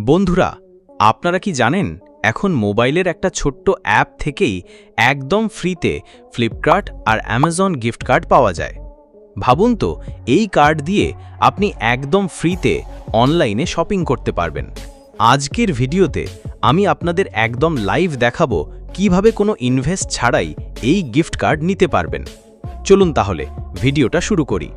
বন্ধুরা, আপনারা কি জানেন এখন মোবাইলের একটা ছোট্ট অ্যাপ থেকেই একদম ফ্রিতে ফ্লিপকার্ট আর অ্যামাজন গিফট কার্ড পাওয়া যায়। ভাবুন তো, এই কার্ড দিয়ে আপনি একদম ফ্রিতে অনলাইনে শপিং করতে পারবেন। আজকের ভিডিওতে আমি আপনাদের একদম লাইভ দেখাবো কিভাবে কোনো ইনভেস্ট ছাড়াই এই গিফট কার্ড নিতে পারবেন। চলুন তাহলে ভিডিওটা শুরু করি।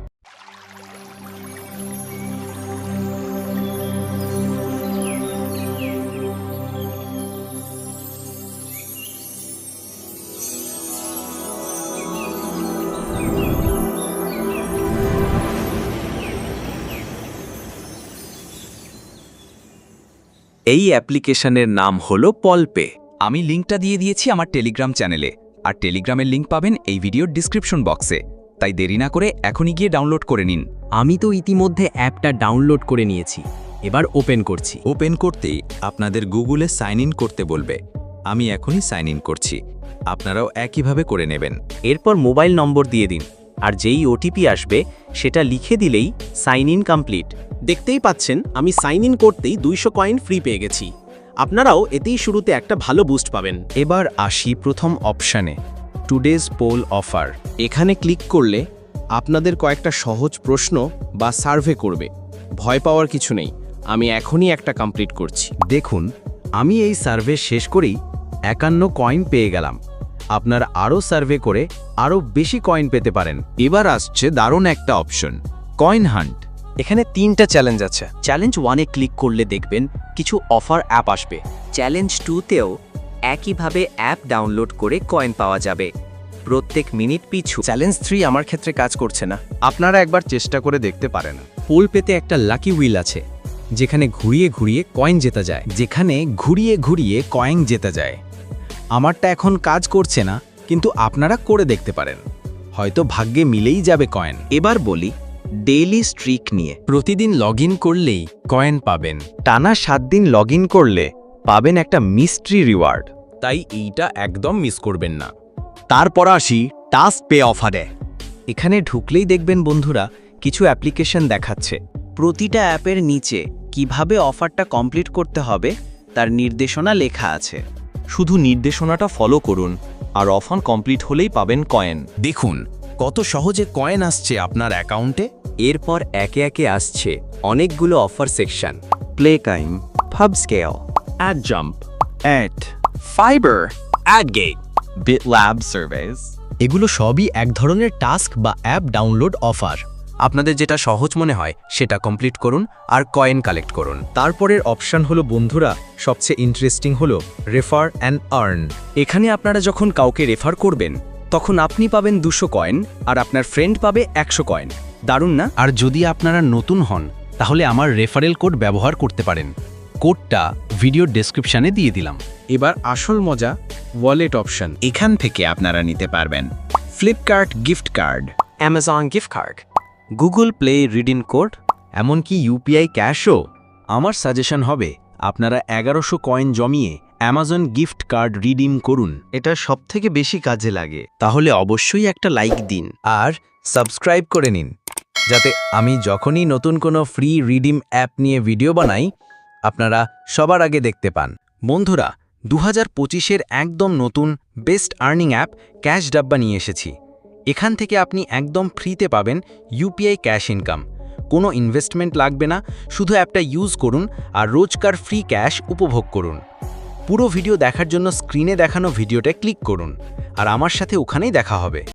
এই অ্যাপ্লিকেশনের নাম হলো পলপে। আমি লিঙ্কটা দিয়ে দিয়েছি আমার টেলিগ্রাম চ্যানেলে, আর টেলিগ্রামের লিঙ্ক পাবেন এই ভিডিওর ডিসক্রিপশন বক্সে। তাই দেরি না করে এখনই গিয়ে ডাউনলোড করে নিন। আমি তো ইতিমধ্যে অ্যাপটা ডাউনলোড করে নিয়েছি, এবার ওপেন করছি। ওপেন করতেই আপনাদের গুগলে সাইন ইন করতে বলবে। আমি এখনই সাইন ইন করছি, আপনারাও একইভাবে করে নেবেন। এরপর মোবাইল নম্বর দিয়ে দিন, আর যেই ওটিপি আসবে সেটা লিখে দিলেই সাইন ইন কমপ্লিট। দেখতেই পাচ্ছেন আমি সাইন ইন করতেই 200 কয়েন ফ্রি পেয়ে গেছি। আপনারাও এতেই শুরুতে একটা ভালো বুস্ট পাবেন। এবার আসি প্রথম অপশানে, টুডেজ পোল অফার। এখানে ক্লিক করলে আপনাদের কয়েকটা সহজ প্রশ্ন বা সার্ভে করবে। ভয় পাওয়ার কিছু নেই, আমি এখনই একটা কমপ্লিট করছি। দেখুন, আমি এই সার্ভে শেষ করেই 51 কয়েন পেয়ে গেলাম। আপনারা আরও সার্ভে করে আরও বেশি কয়েন পেতে পারেন। এবার আসছে দারুণ একটা অপশন, কয়েন হান্ট। এখানে 3টা চ্যালেঞ্জ আছে। চ্যালেঞ্জ 1-এ ক্লিক করলে দেখবেন কিছু অফার অ্যাপ আসবে। চ্যালেঞ্জ 2-তেও একইভাবে অ্যাপ ডাউনলোড করে কয়েন পাওয়া যাবে প্রত্যেক মিনিট পিছু। চ্যালেঞ্জ 3 আমার ক্ষেত্রে কাজ করছে না, আপনারা একবার চেষ্টা করে দেখতে পারেন। পোল পেতে একটা লাকি হুইল আছে, যেখানে ঘুরিয়ে ঘুরিয়ে কয়েন জেতা যায়। আমারটা এখন কাজ করছে না, কিন্তু আপনারা করে দেখতে পারেন, হয়তো ভাগ্যে মিলেই যাবে কয়েন। এবার বলি ডেইলি স্ট্রিক নিয়ে। প্রতিদিন লগ ইন করলেই কয়েন পাবেন। টানা 7 দিন লগ ইন করলে পাবেন একটা মিস্ট্রি রিওয়ার্ড। তাই এইটা একদম মিস করবেন না। তারপর আসি টাস্ক পে অফারে। এখানে ঢুকলেই দেখবেন বন্ধুরা কিছু অ্যাপ্লিকেশন দেখাচ্ছে। প্রতিটা অ্যাপের নিচে কিভাবে অফারটা কমপ্লিট করতে হবে তার নির্দেশনা লেখা আছে। শুধু নির্দেশনাটা ফলো করুন, আর অফার কমপ্লিট হলেই পাবেন কয়েন। দেখুন কত সহজে কয়েন আসছে আপনার অ্যাকাউন্টে। এরপর একে একে আসছে অনেকগুলো offer section. Play time, pub scale, add jump, add fiber, add gate, বিটল্যাব সার্ভিস। এগুলো সবই এক ধরনের টাস্ক বা অ্যাপ ডাউনলোড অফার। আপনাদের যেটা সহজ মনে হয় সেটা কমপ্লিট করুন আর কয়েন কালেক্ট করুন। তারপরের অপশন হলো বন্ধুরা, সবচেয়ে ইন্টারেস্টিং হলো রেফার অ্যান্ড আর্ন। এখানে আপনারা যখন কাউকে রেফার করবেন তখন আপনি পাবেন 200 কয়েন আর আপনার ফ্রেন্ড পাবে 100 কয়েন। দারুণ না? আর যদি আপনারা নতুন হন তাহলে আমার রেফারেল কোড ব্যবহার করতে পারেন। কোডটা ভিডিওর ডেসক্রিপশনে দিয়ে দিলাম। এবার আসল মজা, ওয়ালেট অপশন। এখান থেকে আপনারা নিতে পারবেন Flipkart gift card, Amazon gift card, Google play redeem code, এমনকি ইউপিআই ক্যাশও। আমার সাজেশন হবে আপনারা 1100 কয়েন জমিয়ে অ্যামাজন গিফট কার্ড রিডিম করুন। এটা সবথেকে বেশি কাজে লাগে। তাহলে অবশ্যই একটা লাইক দিন আর সাবস্ক্রাইব করে নিন, যাতে আমি যখনই নতুন কোনো ফ্রি রিডিম অ্যাপ নিয়ে ভিডিও বানাই আপনারা সবার আগে দেখতে পান। বন্ধুরা, 2025-এর একদম নতুন বেস্ট আর্নিং অ্যাপ ক্যাশ ডাব্বা নিয়ে এসেছি। এখান থেকে আপনি একদম ফ্রিতে পাবেন ইউপিআই ক্যাশ ইনকাম। কোনো ইনভেস্টমেন্ট লাগবে না, শুধু অ্যাপটা ইউজ করুন আর রোজকার ফ্রি ক্যাশ উপভোগ করুন। পুরো ভিডিও দেখার জন্য স্ক্রিনে দেখানো ভিডিওটা ক্লিক করুন, আর আমার সাথে ওখানেই দেখা হবে।